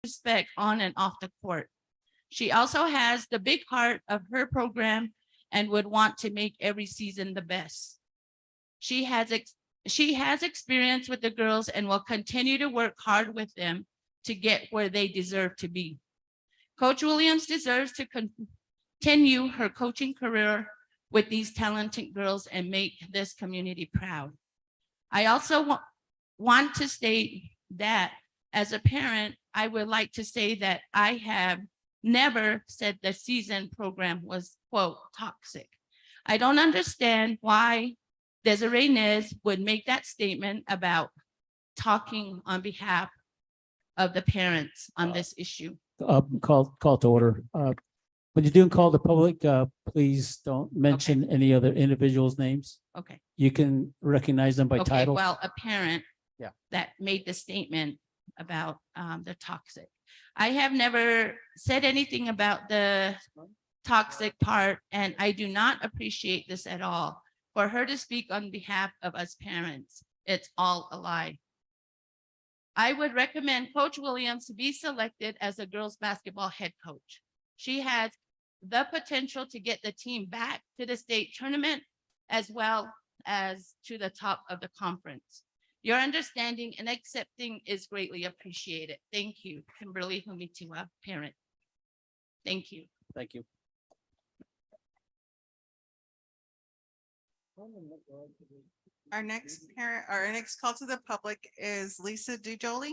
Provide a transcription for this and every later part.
respect on and off the court. She also has the big heart of her program and would want to make every season the best. She has experience with the girls and will continue to work hard with them to get where they deserve to be. Coach Williams deserves to continue her coaching career with these talented girls and make this community proud. I also want to state that as a parent, I would like to say that I have never said the season program was, quote, toxic. I don't understand why Desiree Nez would make that statement about talking on behalf of the parents on this issue. Call to order. When you do call the public, please don't mention any other individuals' names. Okay. You can recognize them by Okay, title. well, a parent Yeah. that made the statement about the toxic. I have never said anything about the toxic part, and I do not appreciate this at all. For her to speak on behalf of us parents, it's all a lie. I would recommend Coach Williams to be selected as a girls' basketball head coach. She has the potential to get the team back to the state tournament as well as to the top of the conference. Your understanding and accepting is greatly appreciated. Thank you, Kimberly Humitiwa, parent. Thank you. Thank you. Our next call to the public is Lisa DeJoly.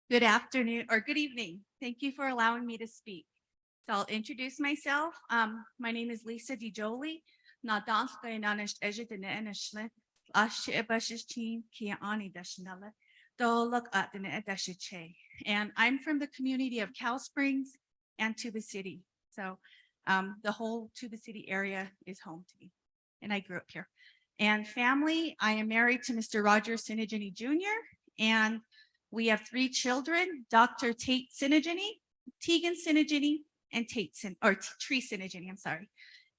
Good afternoon or good evening. Thank you for allowing me to speak. So I'll introduce myself. My name is Lisa DeJoly. And I'm from the community of Cal Springs and Tuba City. So the whole Tuba City area is home to me. And I grew up here. And family, I am married to Mr. Roger Sinigini Jr. And we have 3 children, Dr. Tate Sinigini, Tegan Sinigini, and Tree Sinigini, I'm sorry.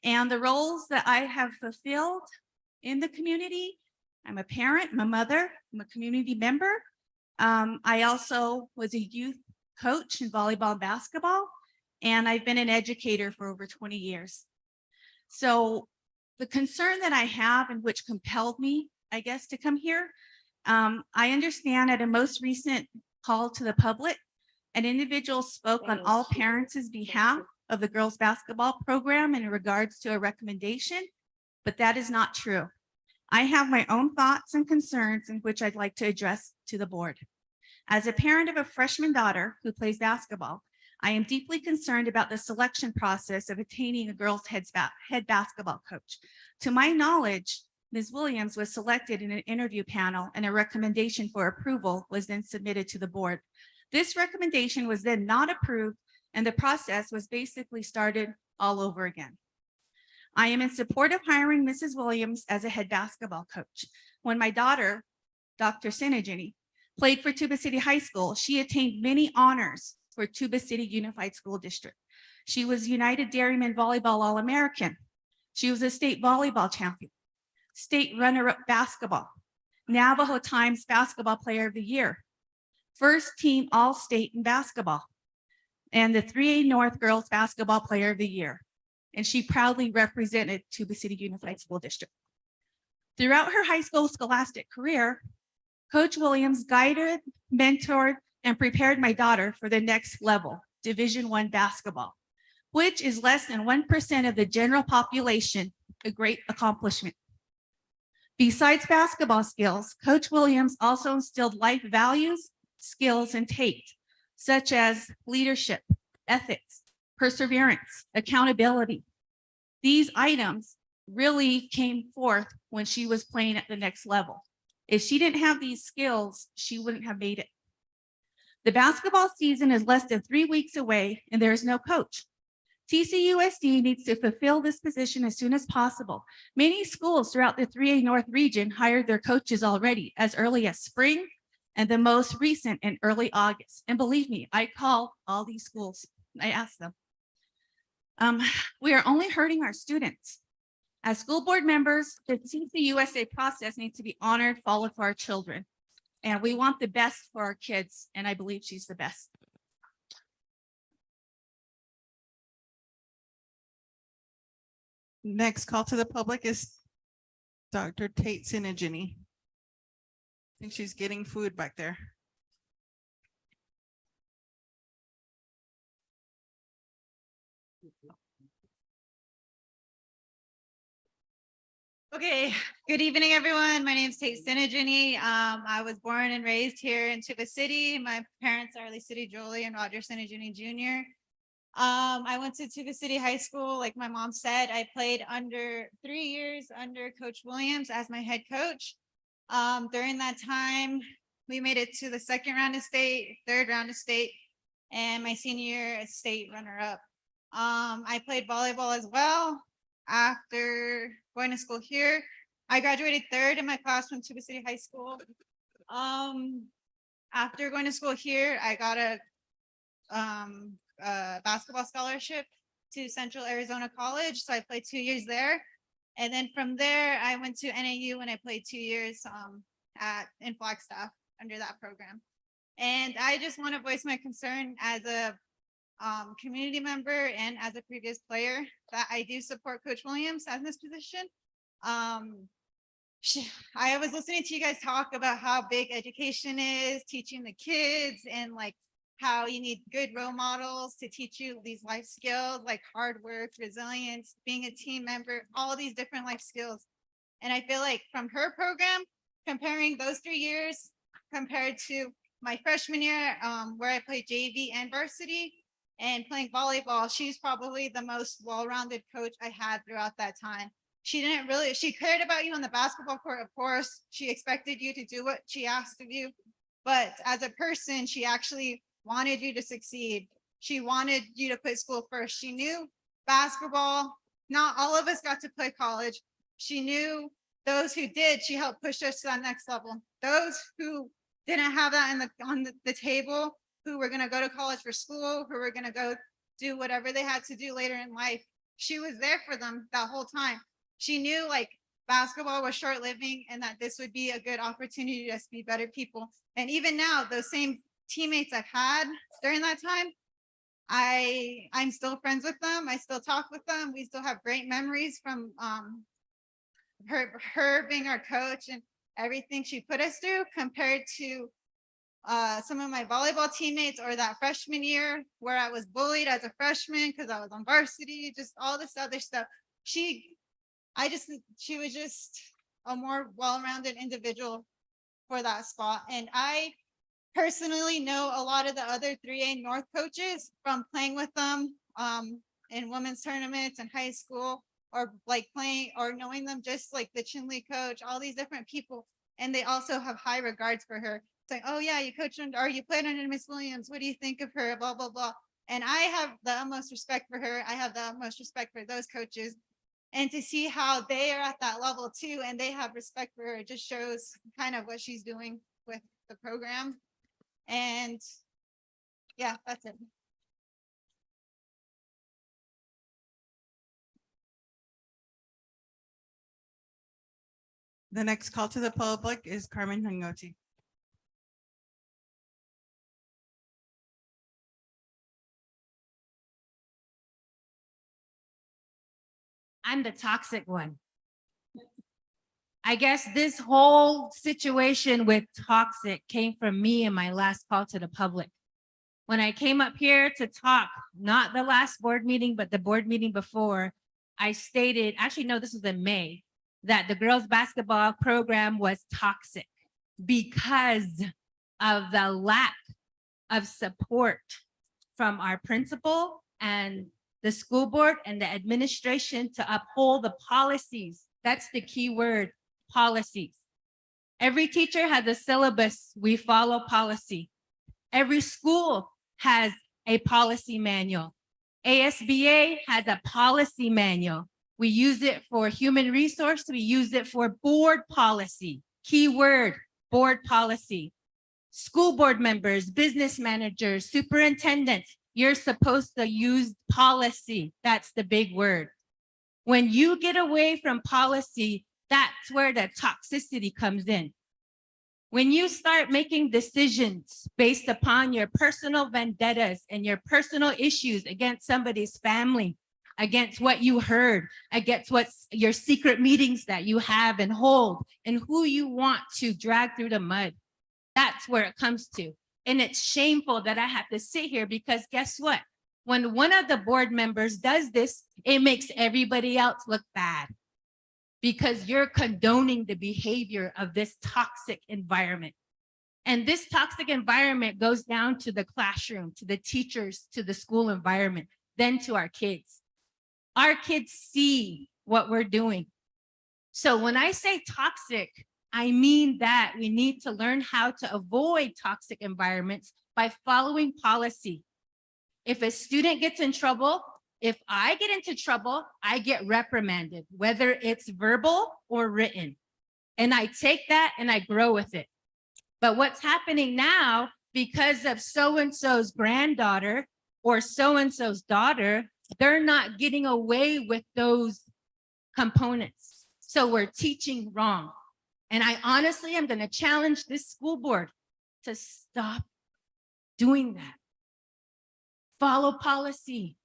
And the roles that I have fulfilled in the community, I'm a parent, I'm a mother, I'm a community member. I also was a youth coach in volleyball and basketball, and I've been an educator for over 20 years. So the concern that I have and which compelled me, I guess, to come here, I understand at a most recent call to the public, an individual spoke on all parents' behalf of the girls' basketball program in regards to a recommendation, but that is not true. I have my own thoughts and concerns in which I'd like to address to the board. As a parent of a freshman daughter who plays basketball, I am deeply concerned about the selection process of attaining a girls' head basketball coach. To my knowledge, Ms. Williams was selected in an interview panel and a recommendation for approval was then submitted to the board. This recommendation was then not approved and the process was basically started all over again. I am in support of hiring Mrs. Williams as a head basketball coach. When my daughter, Dr. Sinigini, played for Tuba City High School, she attained many honors for Tuba City Unified School District. She was United Dairyman Volleyball All-American. She was a state volleyball champion, state runner-up basketball, Navajo Times Basketball Player of the Year, first team All-State in basketball, and the 3A North Girls Basketball Player of the Year. And she proudly represented Tuba City Unified School District. Throughout her high school scholastic career, Coach Williams guided, mentored, and prepared my daughter for the next level, Division I basketball, which is less than 1% of the general population, a great accomplishment. Besides basketball skills, Coach Williams also instilled life values, skills, and taste, such as leadership, ethics, perseverance, accountability. These items really came forth when she was playing at the next level. If she didn't have these skills, she wouldn't have made it. The basketball season is less than 3 weeks away and there is no coach. TCUSD needs to fulfill this position as soon as possible. Many schools throughout the 3A North region hired their coaches already as early as spring and the most recent in early August. And believe me, I call all these schools. I ask them. We are only hurting our students. As school board members, the TCUSA process needs to be honored, followed for our children. And we want the best for our kids, and I believe she's the best. Next call to the public is Dr. Tate Sinigini. I think she's getting food back there. Okay, good evening, everyone. My name is Tate Sinigini. I was born and raised here in Tuba City. My parents are Lee City Jolie and Roger Sinigini Jr. I went to Tuba City High School. Like my mom said, I played under 3 years under Coach Williams as my head coach. During that time, we made it to the second round of state, third round of state, and my senior year as state runner-up. I played volleyball as well. After going to school here, I graduated third in my class from Tuba City High School. After going to school here, I got a basketball scholarship to Central Arizona College. So I played 2 years there. And then from there, I went to NAU and I played 2 years in Flagstaff under that program. And I just want to voice my concern as a community member and as a previous player that I do support Coach Williams as this position. I was listening to you guys talk about how big education is, teaching the kids, and like how you need good role models to teach you these life skills like hard work, resilience, being a team member, all these different life skills. And I feel like from her program, comparing those 3 years compared to my freshman year, where I played JV and varsity and playing volleyball, she's probably the most well-rounded coach I had throughout that time. She cared about you on the basketball court, of course. She expected you to do what she asked of you. But as a person, she actually wanted you to succeed. She wanted you to put school first. She knew basketball, not all of us got to play college. She knew those who did, she helped push us to that next level. Those who didn't have that on the table, who were going to go to college for school, who were going to go do whatever they had to do later in life, she was there for them that whole time. She knew like basketball was short living and that this would be a good opportunity to just be better people. And even now, those same teammates I've had during that time, I'm still friends with them. I still talk with them. We still have great memories from her being our coach and everything she put us through, compared to some of my volleyball teammates or that freshman year where I was bullied as a freshman because I was on varsity, just all this other stuff. She was just a more well-rounded individual for that spot. And I personally know a lot of the other 3A North coaches from playing with them in women's tournaments in high school, or like playing or knowing them just like the Chinley coach, all these different people. And they also have high regards for her. It's like, oh yeah, you coached or you played under Miss Williams. What do you think of her? Blah, blah, blah. And I have the utmost respect for her. I have the utmost respect for those coaches. And to see how they are at that level too, and they have respect for her, it just shows kind of what she's doing with the program. And yeah, that's it. The next call to the public is Carmen Hangoti. I'm the toxic one. I guess this whole situation with toxic came from me in my last call to the public. When I came up here to talk, not the last board meeting, but the board meeting before, I stated, actually, no, this was in May, that the girls' basketball program was toxic because of the lack of support from our principal and the school board and the administration to uphold the policies. That's the key word, policies. Every teacher has a syllabus. We follow policy. Every school has a policy manual. ASBA has a policy manual. We use it for human resource. We use it for board policy. Key word, board policy. School board members, business managers, superintendents, you're supposed to use policy. That's the big word. When you get away from policy, that's where the toxicity comes in. When you start making decisions based upon your personal vendettas and your personal issues against somebody's family, against what you heard, against what's your secret meetings that you have and hold, and who you want to drag through the mud, that's where it comes to. And it's shameful that I have to sit here because guess what? When one of the board members does this, it makes everybody else look bad because you're condoning the behavior of this toxic environment. And this toxic environment goes down to the classroom, to the teachers, to the school environment, then to our kids. Our kids see what we're doing. So when I say toxic, I mean that we need to learn how to avoid toxic environments by following policy. If a student gets in trouble, if I get into trouble, I get reprimanded, whether it's verbal or written. And I take that and I grow with it. But what's happening now, because of so-and-so's granddaughter or so-and-so's daughter, they're not getting away with those components. So we're teaching wrong. And I honestly am going to challenge this school board to stop doing that. Follow policy.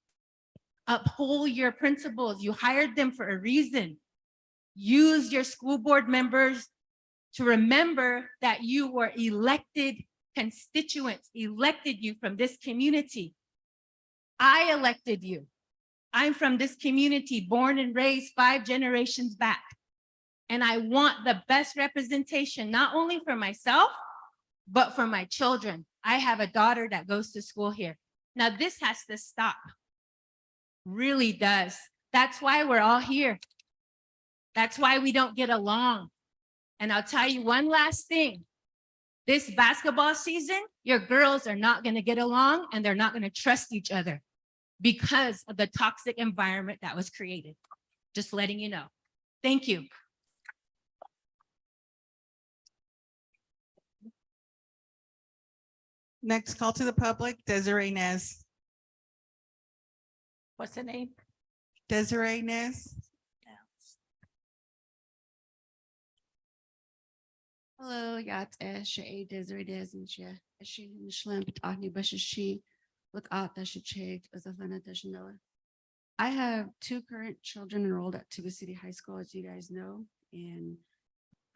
Uphold your principles. You hired them for a reason. Use your school board members to remember that you were elected constituents, elected you from this community. I elected you. I'm from this community, born and raised 5 generations back. And I want the best representation, not only for myself, but for my children. I have a daughter that goes to school here. Now this has to stop. Really does. That's why we're all here. That's why we don't get along. And I'll tell you one last thing. This basketball season, your girls are not going to get along and they're not going to trust each other because of the toxic environment that was created. Just letting you know. Thank you. Next call to the public, Desiree Nez. What's the name? Desiree Nez. Hello, yat she Desiree Desnja she Mishlam Ahni Bashashi look at the Shacheg as a Lena Deshanoa. I have 2 current children enrolled at Tuba City High School, as you guys know, and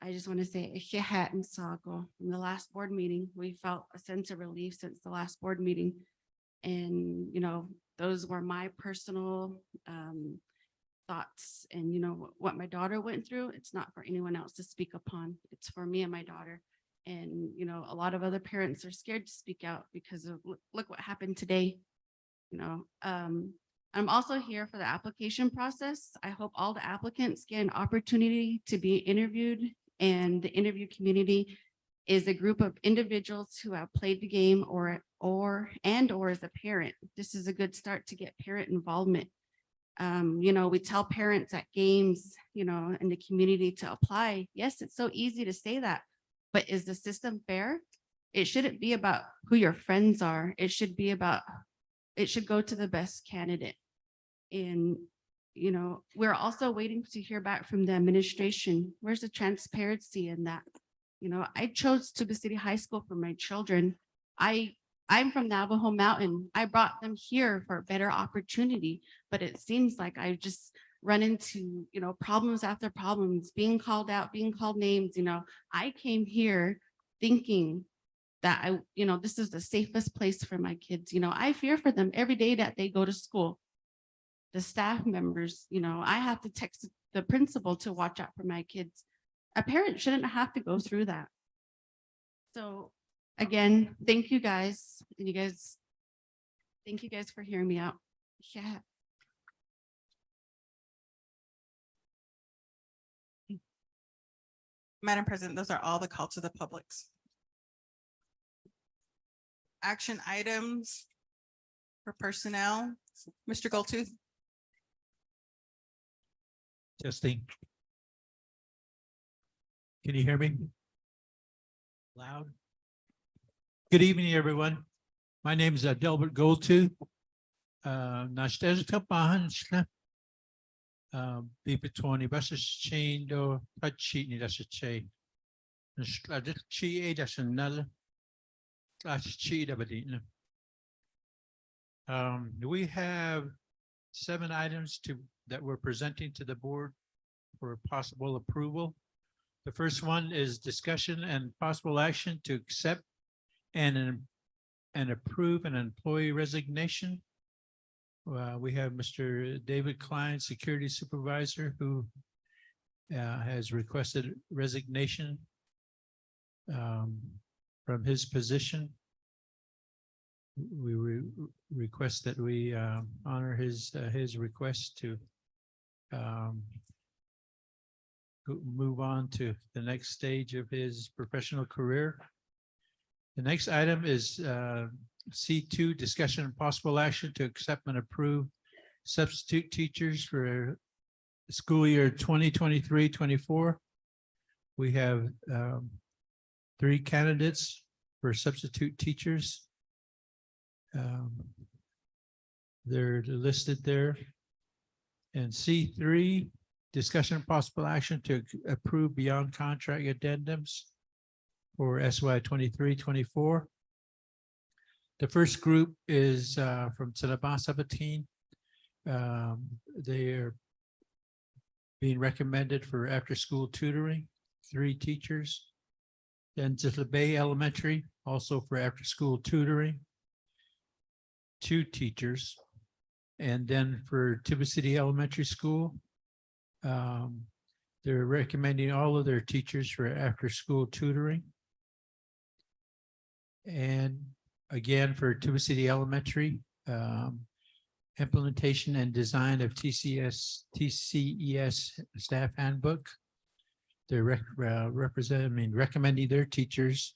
I just want to say Hat and Sago. From the last board meeting, we felt a sense of relief since the last board meeting. And, you know, those were my personal thoughts and, you know, what my daughter went through. It's not for anyone else to speak upon. It's for me and my daughter. And, you know, a lot of other parents are scared to speak out because of look what happened today. You know, I'm also here for the application process. I hope all the applicants get an opportunity to be interviewed, and the interview community is a group of individuals who have played the game or as a parent. This is a good start to get parent involvement. You know, we tell parents at games, you know, in the community to apply. Yes, it's so easy to say that, but is the system fair? It shouldn't be about who your friends are. It should go to the best candidate. And, you know, we're also waiting to hear back from the administration. Where's the transparency in that? You know, I chose Tuba City High School for my children. I'm from Navajo Mountain. I brought them here for a better opportunity, but it seems like I just run into, you know, problems after problems, being called out, being called names. You know, I came here thinking that you know, this is the safest place for my kids. You know, I fear for them every day that they go to school. The staff members, you know, I have to text the principal to watch out for my kids. A parent shouldn't have to go through that. So again, thank you guys. Thank you guys for hearing me out. Yeah. Madam President, those are all the call to the publics. Action items for personnel. Mr. Goldtooth. Testing. Can you hear me? Loud. Good evening, everyone. My name is Delbert Goldtooth. Bipitoni basa chain do pachi ni dasa che. Adit chi e dasa nal. Dasa chi da badina. We have 7 items that we're presenting to the board for possible approval. The first one is discussion and possible action to accept and approve an employee resignation. We have Mr. David Klein, Security Supervisor, who has requested resignation from his position. We request that we honor his request to move on to the next stage of his professional career. The next item is C2, discussion and possible action to accept and approve substitute teachers for school year 2023-24. We have 3 candidates for substitute teachers. They're listed there. And C3, discussion and possible action to approve beyond contract addendums for SY 23-24. The first group is from Silaba 17. They are being recommended for after-school tutoring, 3 teachers. Then Zitla Bay Elementary, also for after-school tutoring, 2 teachers. And then for Tuba City Elementary School, they're recommending all of their teachers for after-school tutoring. And again, for Tuba City Elementary, implementation and design of TCES staff handbook. They're recommending their teachers,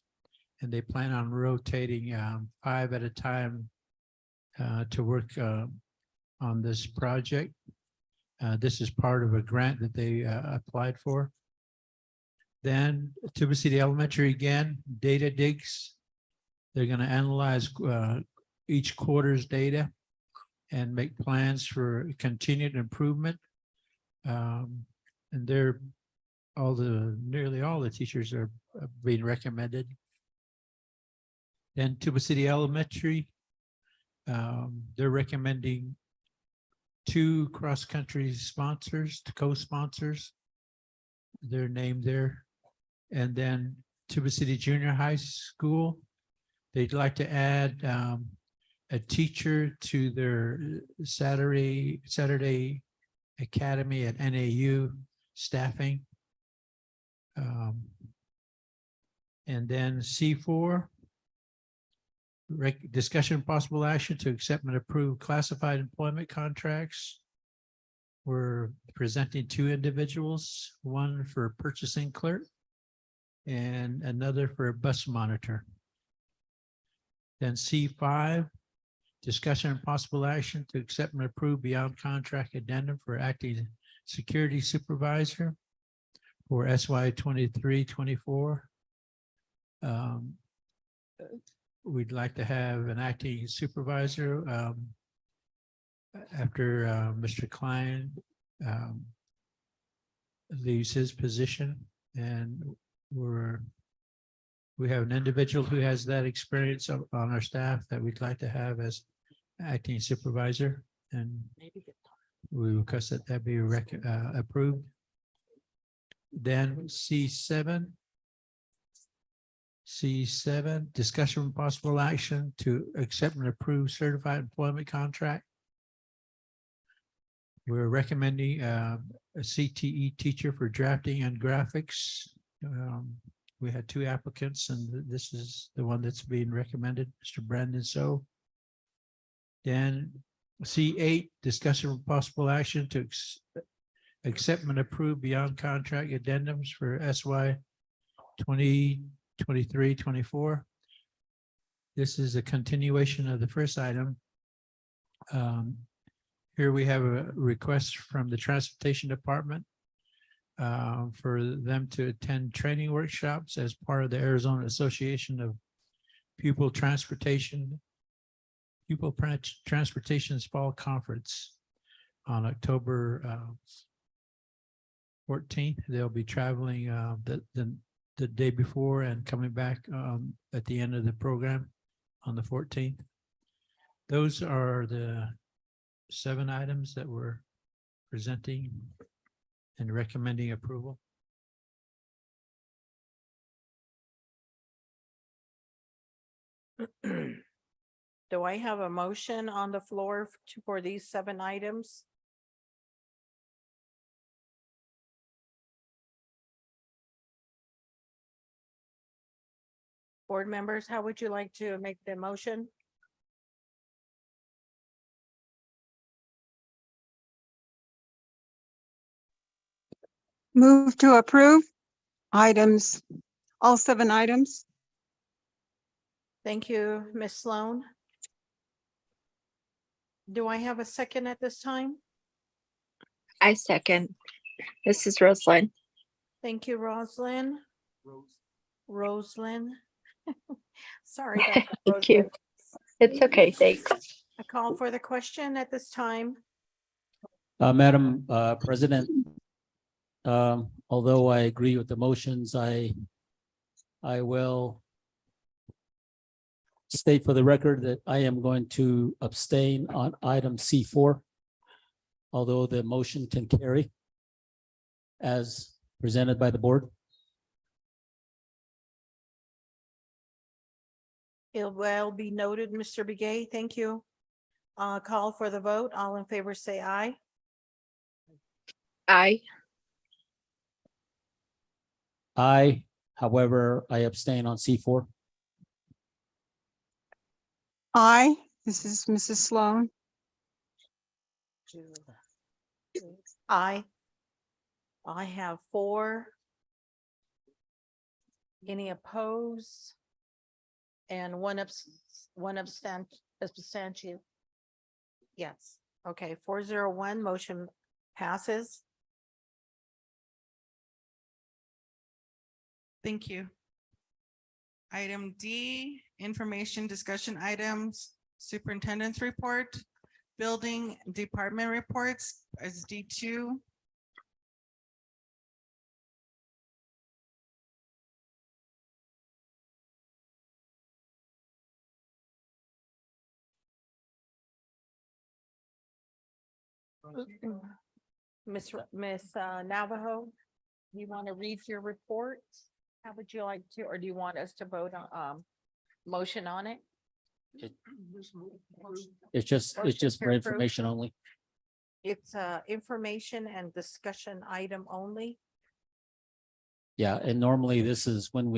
and they plan on rotating 5 at a time to work on this project. This is part of a grant that they applied for. Then Tuba City Elementary again, data digs. They're going to analyze each quarter's data and make plans for continued improvement. And nearly all the teachers are being recommended. Then Tuba City Elementary, they're recommending 2 cross-country sponsors, co-sponsors. They're named there. And then Tuba City Junior High School, they'd like to add a teacher to their Saturday Academy at NAU staffing. And then C4, discussion and possible action to accept and approve classified employment contracts. We're presenting 2 individuals, one for purchasing clerk and another for a bus monitor. Then C5, discussion and possible action to accept and approve beyond contract addendum for acting security supervisor for SY 23-24. We'd like to have an acting supervisor after Mr. Klein leaves his position, and we have an individual who has that experience on our staff that we'd like to have as acting supervisor, and we request that be approved. Then C7, discussion and possible action to accept and approve certified employment contract. We're recommending a CTE teacher for drafting and graphics. We had 2 applicants, and this is the one that's being recommended, Mr. Brandon So. Then C8, discussion of possible action to accept and approve beyond contract addendums for SY 2023-24. This is a continuation of the first item. Here we have a request from the Transportation Department for them to attend training workshops as part of the Arizona Association of Pupil Transportation's Fall Conference on October 14th. They'll be traveling the day before and coming back at the end of the program on the 14th. Those are the 7 items that we're presenting and recommending approval. Do I have a motion on the floor for these 7 items? Board members, how would you like to make the motion? Move to approve items, all 7 items. Thank you, Ms. Sloan. Do I have a second at this time? I second. This is Rosalind. Thank you, Roslyn. Roslyn. Sorry. Dr. Thank you. Roslyn. It's okay, thanks. I call for the question at this time. Madam President, although I agree with the motions, I will state for the record that I am going to abstain on item C4, although the motion can carry as presented by the board. It will be noted, Mr. Begay. Thank you. Call for the vote. All in favor, say aye. Aye. I, however, I abstain on C4. Aye, this is Mrs. Sloan. Aye. I have 4. Any opposed? And one abstention. Yes, okay, 401, motion passes. Thank you. Item D, information discussion items, superintendent's report, building department reports as D2. Miss Navajo, you want to read your report? How would you like to, or do you want us to vote on, motion on it? It's just for information only. It's information and discussion item only. Yeah, and normally this is when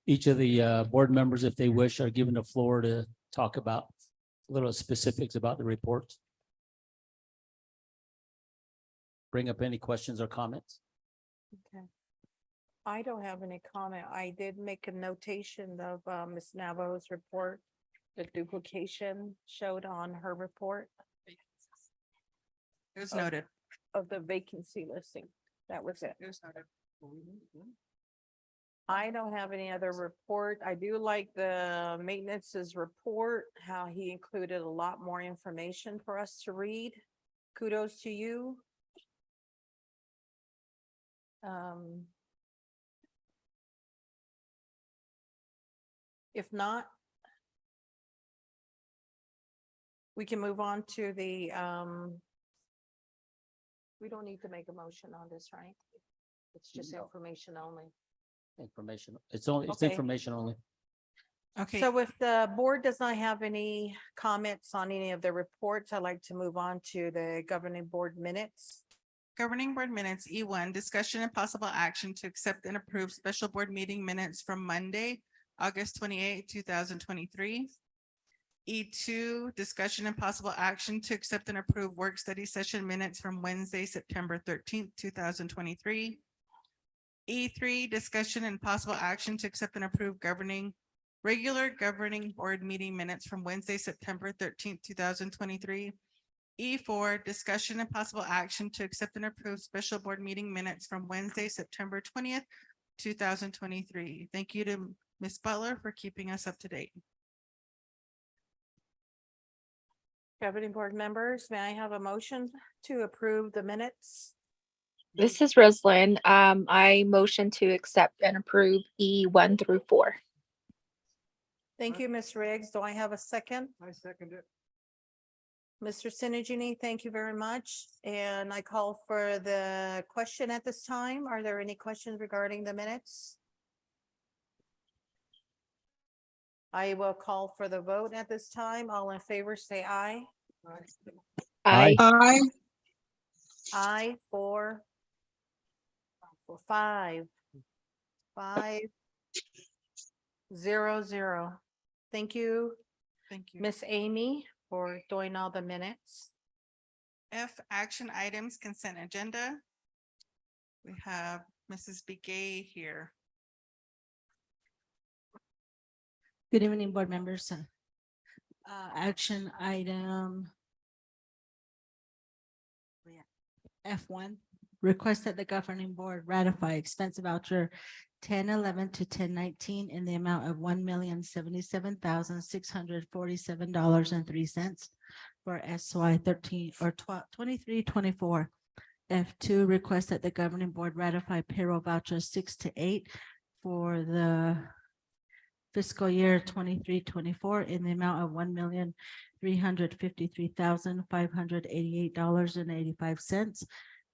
each of the board members, if they wish, are given the floor to talk about little specifics about the report. Bring up any questions or comments. Okay. I don't have any comment. I did make a notation of Ms. Navajo's report. The duplication showed on her report It was noted. of the vacancy listing. That was it. It was noted. I don't have any other report. I do like the maintenance's report, how he included a lot more information for us to read. Kudos to you. If not, we can move on to the, we don't need to make a motion on this, right? It's just No. information only. Information. It's Okay. information only. Okay, So if the board does not have any comments on any of the reports, I'd like to move on to the governing board minutes. governing board minutes, E1, discussion and possible action to accept and approve special board meeting minutes from Monday, August 28, 2023. E2, discussion and possible action to accept and approve work study session minutes from Wednesday, September 13th, 2023. E3, discussion and possible action to accept and approve regular governing board meeting minutes from Wednesday, September 13th, 2023. E4, discussion and possible action to accept and approve special board meeting minutes from Wednesday, September 20th, 2023. Thank you to Ms. Butler for keeping us up to date. Governing board members, may I have a motion to approve the minutes? This is Rosalind. I motion to accept and approve E1 through 4. Thank you, Ms. Riggs. Do I have a second? I second it. Mr. Sinigini, thank you very much. And I call for the question at this time. Are there any questions regarding the minutes? I will call for the vote at this time. All in favor, say aye. I, Aye. Aye, for 5. 5-0-0. Thank you, Thank you. Miss Amy, for doing all the minutes. F, action items, consent agenda. We have Mrs. Begay here. Good evening, board members. Action item F1, request that the governing board ratify expense voucher 1011 to 1019 in the amount of $1,077,647.03 for SY 13 or 23-24. F2, request that the governing board ratify payroll vouchers 6 to 8 for the fiscal year 23-24 in the amount of $1,353,588.85.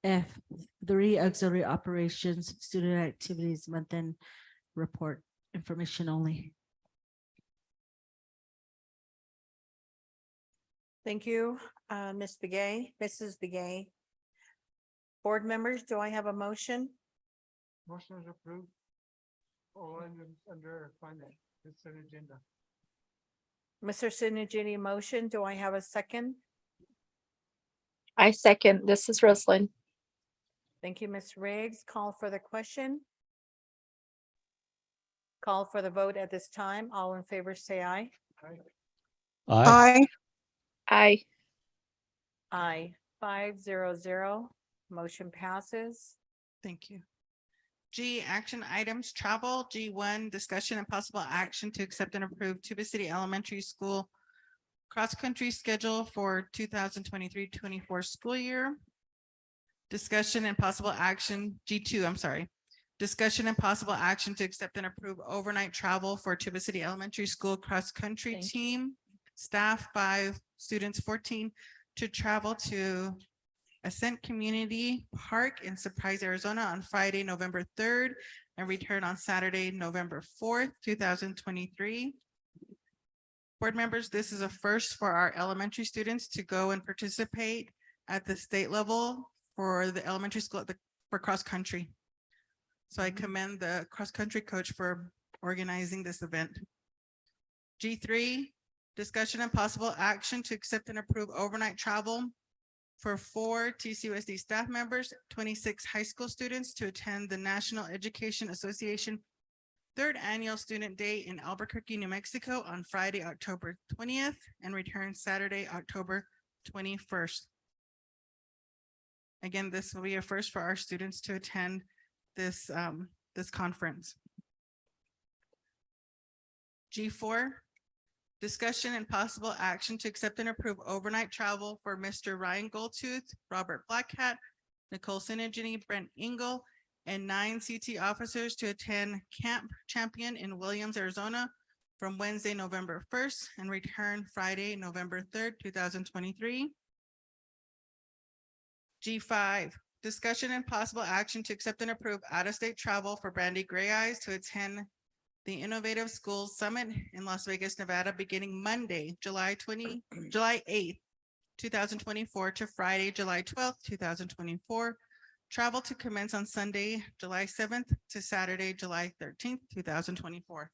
F3, auxiliary operations, student activities, month-end report information only. Thank you, Ms. Begay, Mrs. Begay. Board members, do I have a motion? Motion is approved. Oh, under finance, it's an agenda. Mr. Sinigini motion. Do I have a second? I second. This is Rosalind. Thank you, Ms. Riggs. Call for the question. Call for the vote at this time. All in favor, say aye. Aye. Aye. Aye. 5-0-0. Motion passes. Thank you. G, action items, travel. G1, discussion and possible action to accept and approve Tuba City Elementary School cross-country schedule for 2023-24 school year. Discussion and possible action, G2, I'm sorry. Discussion and possible action to accept and approve overnight travel for Tuba City Elementary School cross-country Thank you. team, staff 5, students 14, to travel to Ascent Community Park in Surprise, Arizona on Friday, November 3rd, and return on Saturday, November 4th, 2023. Board members, this is a first for our elementary students to go and participate at the state level for the elementary school for cross-country. So I commend the cross-country coach for organizing this event. G3, discussion and possible action to accept and approve overnight travel for 4 TCUSD staff members, 26 high school students to attend the National Education Association 3rd Annual Student Day in Albuquerque, New Mexico on Friday, October 20th, and return Saturday, October 21st. Again, this will be a first for our students to attend this, this conference. G4, discussion and possible action to accept and approve overnight travel for Mr. Ryan Goldtooth, Robert Blackhat, Nicole Sinigini, Brent Engel, and 9 CT officers to attend Camp Champion in Williams, Arizona from Wednesday, November 1st and return Friday, November 3rd, 2023. G5, discussion and possible action to accept and approve out-of-state travel for Brandy Gray Eyes to attend the Innovative Schools Summit in Las Vegas, Nevada, beginning Monday, July 8th, 2024 to Friday, July 12th, 2024. Travel to commence on Sunday, July 7th to Saturday, July 13th, 2024.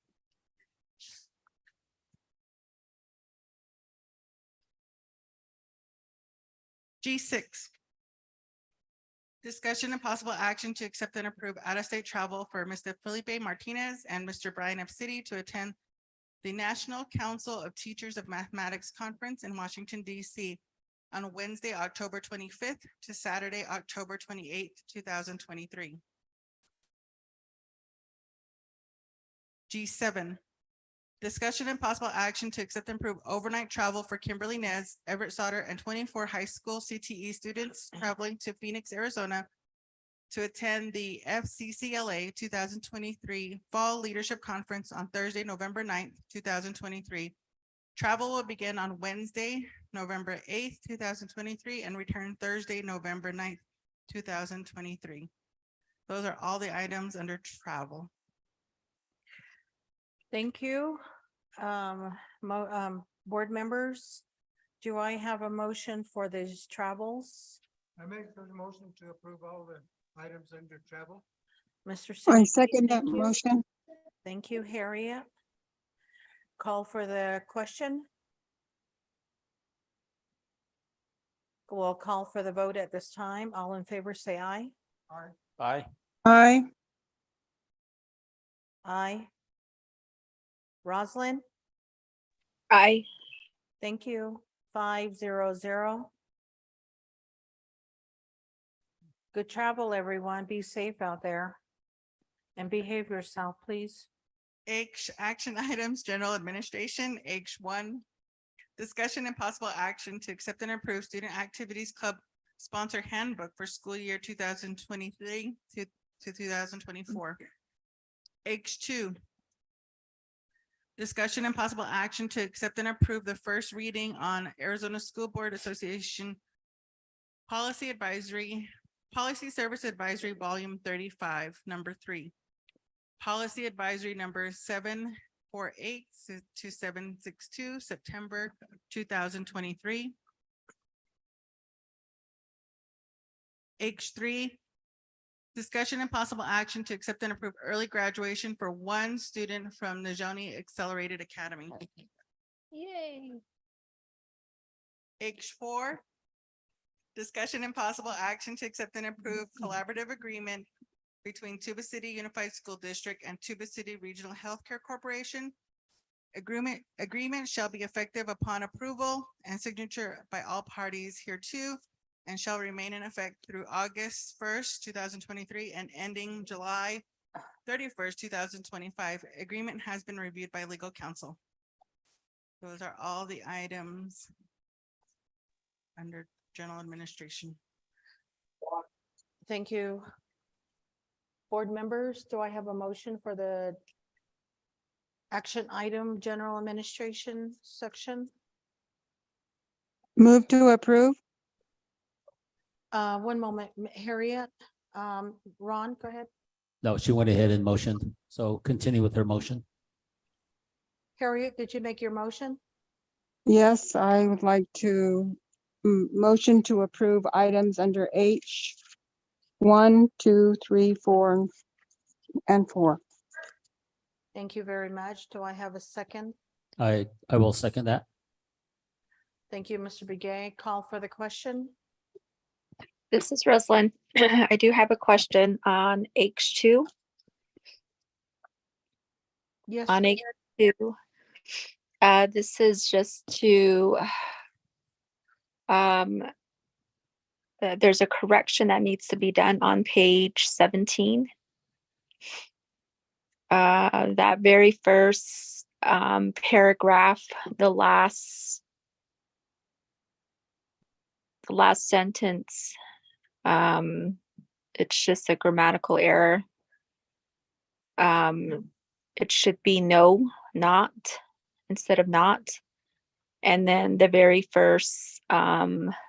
G6. Discussion and possible action to accept and approve out-of-state travel for Mr. Felipe Martinez and Mr. Brian F. City to attend the National Council of Teachers of Mathematics Conference in Washington, D.C. on Wednesday, October 25th to Saturday, October 28th, 2023. G7. Discussion and possible action to accept and approve overnight travel for Kimberly Nez, Everett Sauter, and 24 high school CTE students traveling to Phoenix, Arizona to attend the FCCLA 2023 Fall Leadership Conference on Thursday, November 9th, 2023. Travel will begin on Wednesday, November 8th, 2023, and return Thursday, November 9th, 2023. Those are all the items under travel. Thank you. Board members, do I have a motion for these travels? I make the motion to approve all the items under travel. Mr. I Singh, second that thank you. motion. Thank you, Harriet. Call for the question. We'll call for the vote at this time. All in favor, say aye. Aye. Aye. Aye. Rosalind, Aye. thank you. 500. Good travel, everyone. Be safe out there. And behave yourself, please. Action items, general administration, H1. Discussion and possible action to accept and approve Student Activities Club Sponsor Handbook for school year 2023 to 2024. H2. Discussion and possible action to accept and approve the first reading on Arizona School Board Association Policy Service Advisory, Volume 35, Number 3. Policy Advisory Number 748 to 762, September 2023. H3. Discussion and possible action to accept and approve early graduation for one student from Najoni Accelerated Academy. Yay. H4. Discussion and possible action to accept and approve collaborative agreement between Tuba City Unified School District and Tuba City Regional Healthcare Corporation. Agreement shall be effective upon approval and signature by all parties hereto, and shall remain in effect through August 1st, 2023 and ending July 31st, 2025. Agreement has been reviewed by legal counsel. Those are all the items under general administration. Thank you. Board members, do I have a motion for the action item, general administration section? Move to approve. One moment, Harriet. Ron, go ahead. No, she went ahead and motioned. So continue with her motion. Harriet, did you make your motion? Yes, I would like to motion to approve items under H 1, 2, 3, 4, and 4. Thank you very much. Do I have a second? I will second that. Thank you, Mr. Begay. Call for the question. This is Roslyn. I do have a question on H2. Yes. On go H2, this is just to, there's a correction that needs to be done on page 17. That very first paragraph, the last sentence, it's just a grammatical error. It should be no, not, instead of not. And then the very first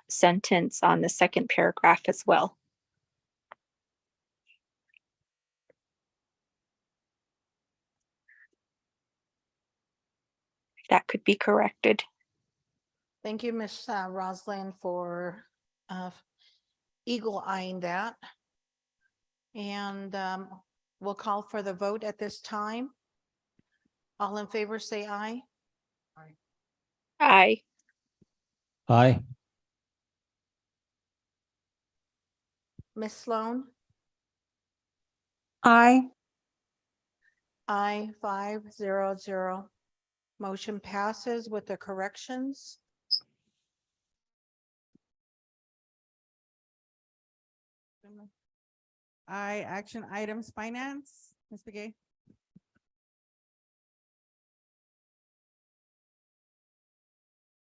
sentence on the second paragraph as well. That could be corrected. Thank you, Ms. Roslyn, for eagle-eyeing that. And we'll call for the vote at this time. All in favor, say aye. Aye. Aye. Ms. Sloan? Aye. Aye, 500. Motion passes with the corrections. Action items, finance, Ms. Begay.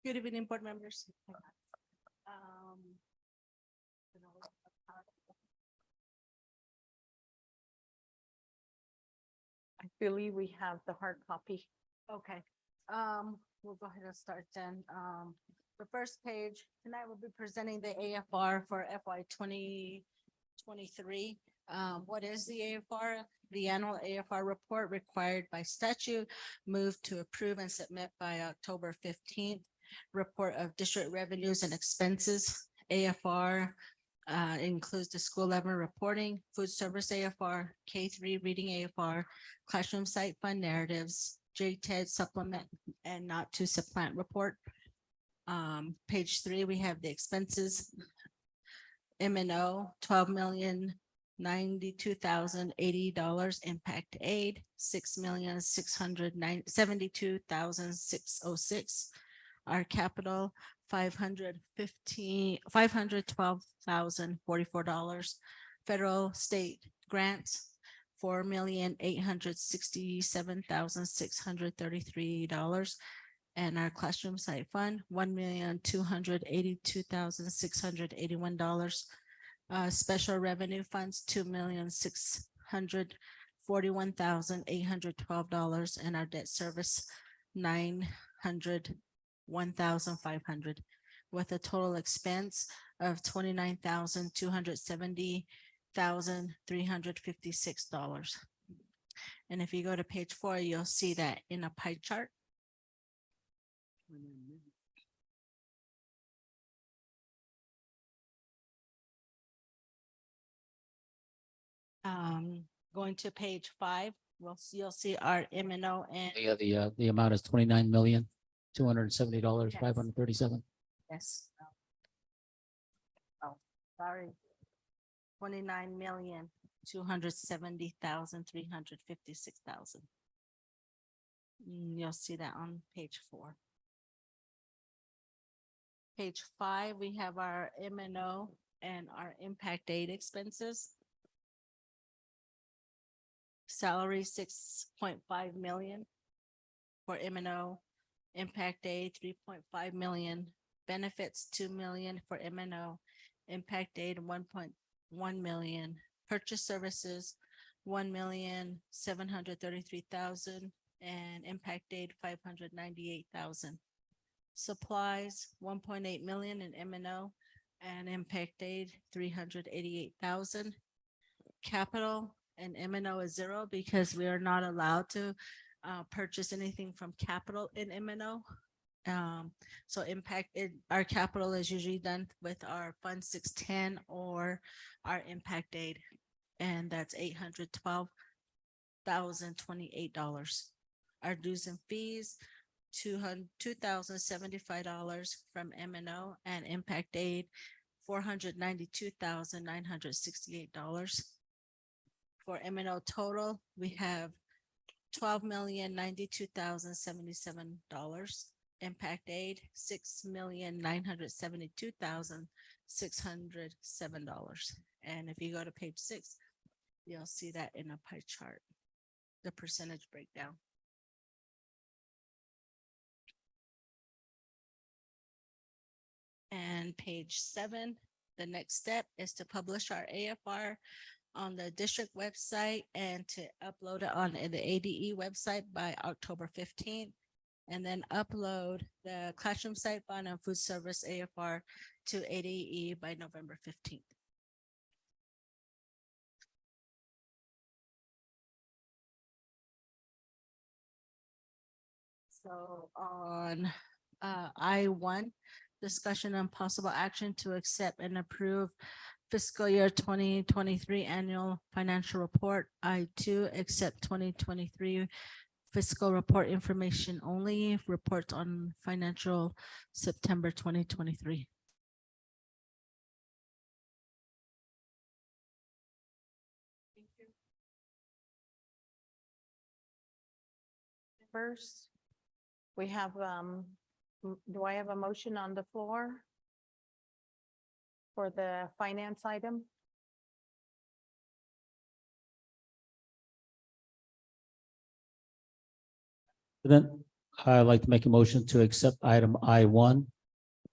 Good evening, board members. believe we have the hard copy. Okay, we'll go ahead and start then. The first page, tonight we'll be presenting the AFR for FY 2023. What is the AFR? The annual AFR report required by statute, moved to approve and submit by October 15th. Report of district revenues and expenses. AFR includes the school level reporting, food service AFR, K3 reading AFR, classroom site fund narratives, JTED supplement and not to supplant report. Page 3, we have the expenses. M&O, $12,092,080. Impact aid, $6,672,606. Our capital, $512,044. Federal state grants, $4,867,633. And our classroom site fund, $1,282,681. Special revenue funds, $2,641,812. And our debt service, $901,500, with a total expense of $29,270,356. And if you go to page 4, you'll see that in a pie chart. Going to page 5, you'll see our M&O and The amount is $29,270,537. yes. Oh, sorry. 29,270,356. You'll see that on page 4. Page 5, we have our M&O and our impact aid expenses. Salary, 6.5 million for M&O, impact aid, 3.5 million, benefits, 2 million for M&O, impact aid, 1.1 million, purchase services, 1,733,000, and impact aid, 598,000. Supplies, 1.8 million in M&O, and impact aid, 388,000. Capital and M&O is 0 because we are not allowed to purchase anything from capital in M&O. So our capital is usually done with our Fund 610 or our impact aid, and that's $812,028. Our dues and fees, $2,075 from M&O, and impact aid, $492,968. For M&O total, we have $12,092,077. Impact aid, $6,972,607. And if you go to page 6, you'll see that in a pie chart, the percentage breakdown. And page 7, the next step is to publish our AFR on the district website and to upload it on the ADE website by October 15th. And then upload the classroom site fund and food service AFR to ADE by November 15th. So on I-1, discussion on possible action to accept and approve fiscal year 2023 annual financial report. I-2, accept 2023 fiscal report information only, reports on financial September 2023. First, we have, do I have a motion on the floor for the finance item? Then I'd like to make a motion to accept item I-1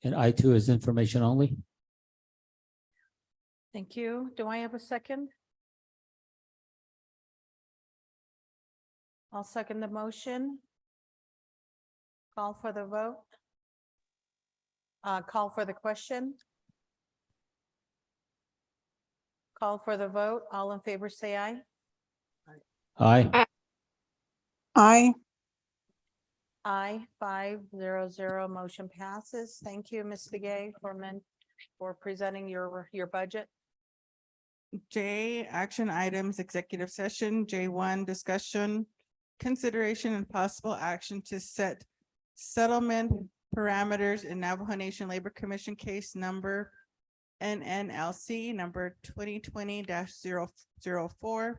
and I-2 is information only. Thank you. Do I have a second? I'll second the motion. Call for the vote. Call for the question. Call for the vote. All in favor, say aye. Aye. Aye. Aye, 500, motion passes. Thank you, Ms. Begay, for presenting your budget. J, action items, executive session. J1, discussion, consideration and possible action to set settlement parameters in Navajo Nation Labor Commission case number NNLC number 2020-004.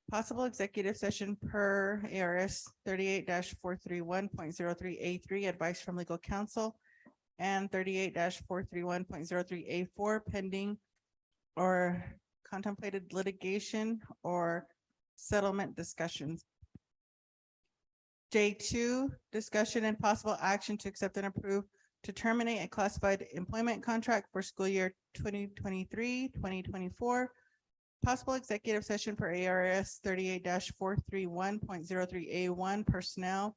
Possible executive session per ARS 38-431.03A3, advice from legal counsel, and 38-431.03A4, pending or contemplated litigation or settlement discussions. J2, discussion and possible action to accept and approve to terminate a classified employment contract for school year 2023-2024. Possible executive session for ARS 38-431.03A1 personnel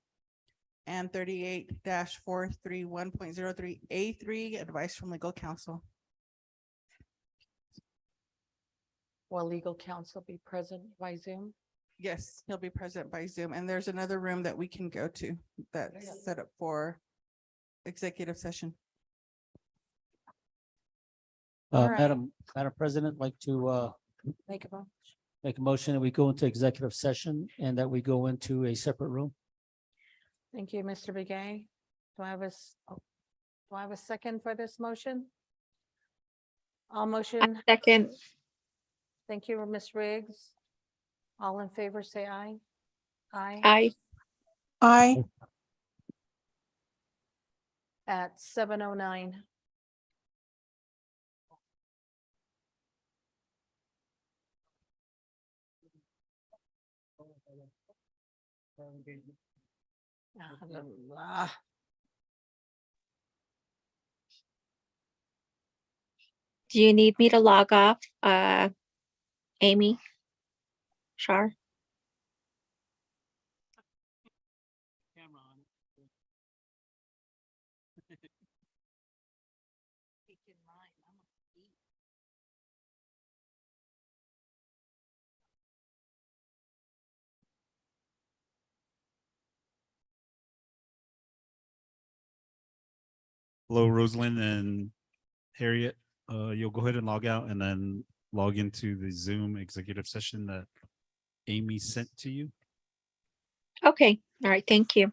and 38-431.03A3, advice from legal counsel. Will legal counsel be present by Zoom? Yes, he'll be present by Zoom, and there's another room that we can go to that's set up for executive session. All right. Madam President, like to Make a motion. make a motion that we go into executive session and that we go into a separate room. Thank you, Mr. Begay. Do I have do I have a second for this motion? All motion, Second, thank you, Ms. Riggs. All in favor, say aye. Aye. aye. Aye. At 7:09. Do you need me to log off, Amy? Shar? Hello, Rosalind and Harriet. You'll go ahead and log out and then log into the Zoom executive session that Amy sent to you. Okay, all right, thank you.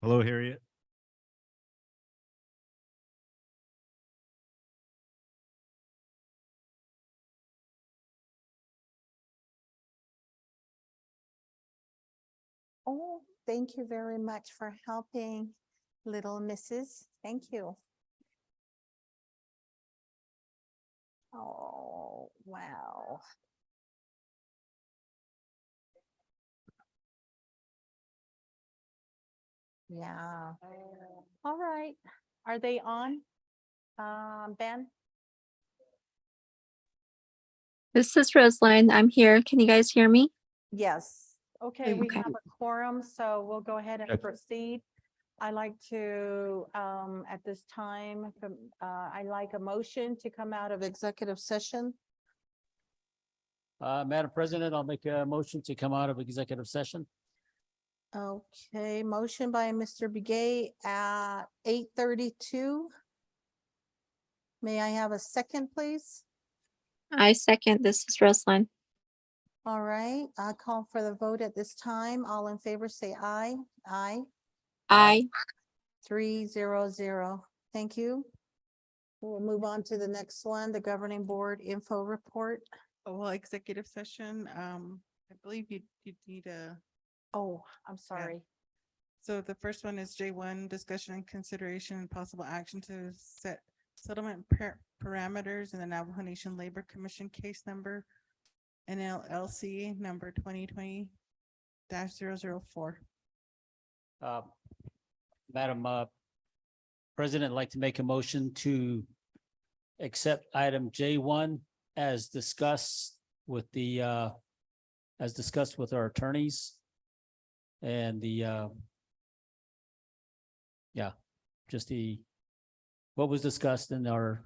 Hello, Harriet. Oh, thank you very much for helping, little missus. Thank you. Oh, wow. Yeah. All right. Are they on? Ben? This is Roseline. I'm here. Can you guys hear me? Yes. Okay, we Okay. have a quorum, so we'll go ahead and Okay. proceed. I like to, at this time, I like a motion to come out of executive session. Madam President, I'll make a motion to come out of executive session. Okay, motion by Mr. Begay at 8:32. May I have a second, please? I second. This is Roseline. All right, I call for the vote at this time. All in favor, say aye. Aye. I 3-0-0. Thank you. We'll move on to the next one, the governing board info report. Well, executive session, I believe you need a, Oh, I'm sorry. so the first one is J1, discussion and consideration and possible action to set settlement parameters in the Navajo Nation Labor Commission case number NLLC number 2020-004. Madam President, I'd like to make a motion to accept item J1 as discussed with our attorneys. And what was discussed in our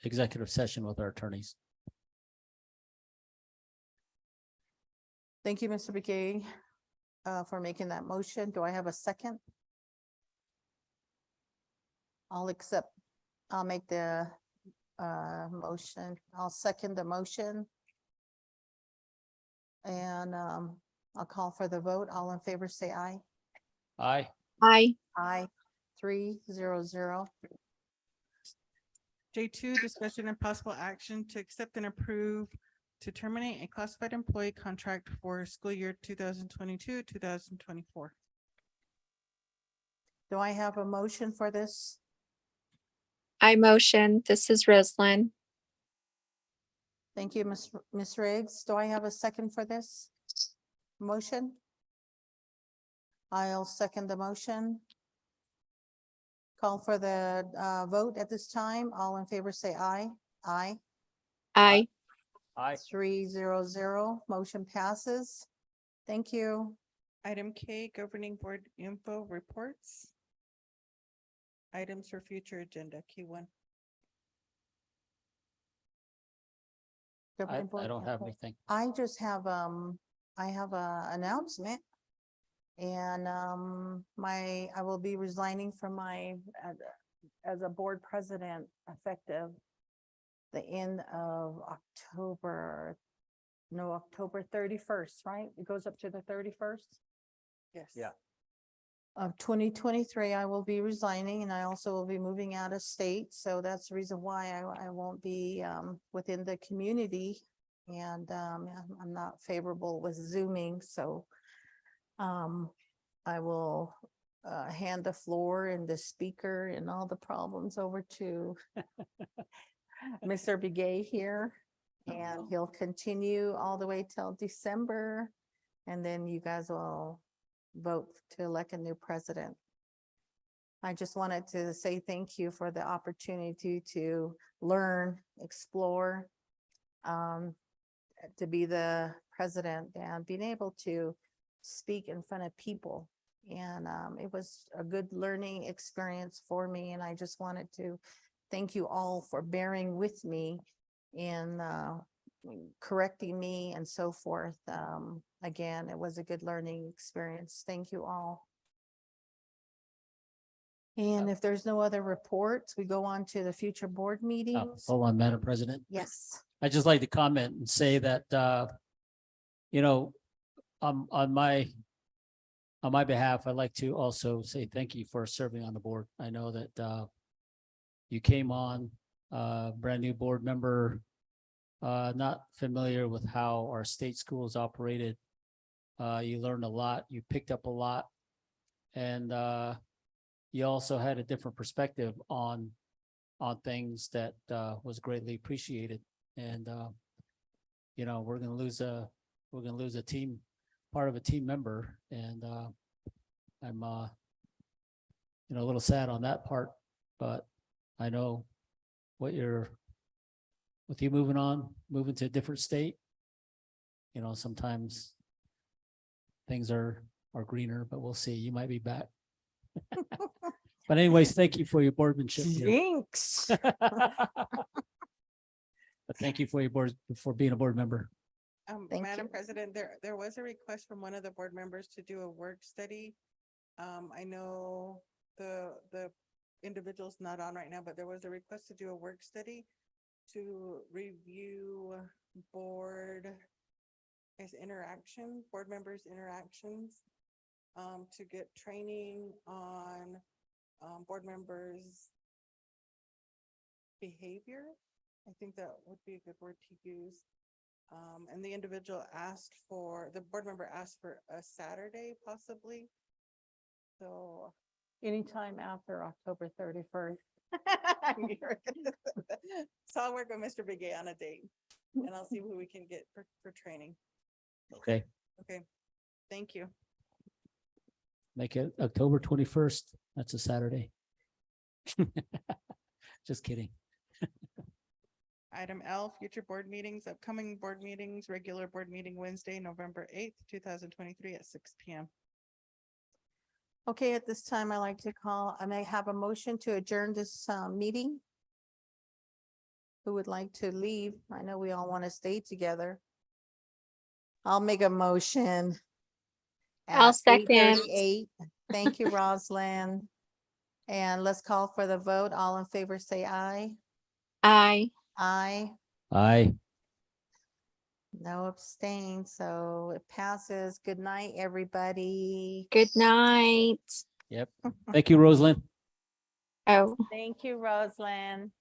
executive session with our attorneys. Thank you, Mr. Begay, for making that motion. Do I have a second? I'll make the motion. I'll second the motion. And I'll call for the vote. All in favor, say aye. Aye. I Aye. 3-0-0. J2, discussion and possible action to accept and approve to terminate a classified employee contract for school year 2022-2024. Do I have a motion for this? motion. This is Roseline. Thank you, Ms. Riggs. Do I have a second for this motion? I'll second the motion. Call for the vote at this time. All in favor, say aye. Aye. I Aye. 3-0-0. Motion passes. Thank you. Item K, governing board info reports. Items for future agenda, Q1. I Governing board don't have info. anything. I just have, I have a announcement. And, I will be resigning from my, as a board president effective the end of October 31st, right? It goes up to the 31st Yes. Yeah. of 2023. I will be resigning, and I also will be moving out of state. So that's the reason why I won't be, within the community. And, I'm not favorable with Zooming, so I will hand the floor and the speaker and all the problems over to Mr. Begay here. And he'll continue all the way till December. And then you guys will vote to elect a new president. I just wanted to say thank you for the opportunity to learn, explore, to be the president and being able to speak in front of people. And it was a good learning experience for me. And I just wanted to thank you all for bearing with me in correcting me and so forth. Again, it was a good learning experience. Thank you all. And if there's no other reports, we go on to the future board meetings. Hold on, Madam President. Yes. I'd just like to comment and say that, on my on my behalf, I'd like to also say thank you for serving on the board. I know that you came on, brand new board member, not familiar with how our state schools operated. You learned a lot, you picked up a lot, and you also had a different perspective on things that was greatly appreciated. And you know, we're gonna lose a team, part of a team member, and I'm you know, a little sad on that part, but I know with you moving to a different state, you know, sometimes things are greener, but we'll see. You might be back. But anyways, thank you for your boardmanship here. Jinx. But thank you for being a board member. Thank Madam you. President, there was a request from one of the board members to do a work study. I know the individual's not on right now, but there was a request to do a work study to review board members' interactions, to get training on board members' behavior. I think that would be a good word to use. And the board member asked for a Saturday possibly. So. Anytime after October 31st. So I'll work with Mr. Begay on a date and I'll see who we can get for training. Okay, Okay, thank you. make it October 21st. That's a Saturday. Just kidding. Item L, future board meetings, upcoming board meetings, regular board meeting Wednesday, November 8th, 2023 at 6 p.m. Okay, at this time, I may have a motion to adjourn this meeting. Who would like to leave? I know we all want to stay together. I'll make a motion. I'll at second. 8:38. Thank you, Rosalind. And let's call for the vote. All in favor, say aye. Aye. Aye. Aye. No abstain, so it passes. Good night, everybody. Good night. Yep. Thank you, Rosalind. Oh. Thank you, Rosalind.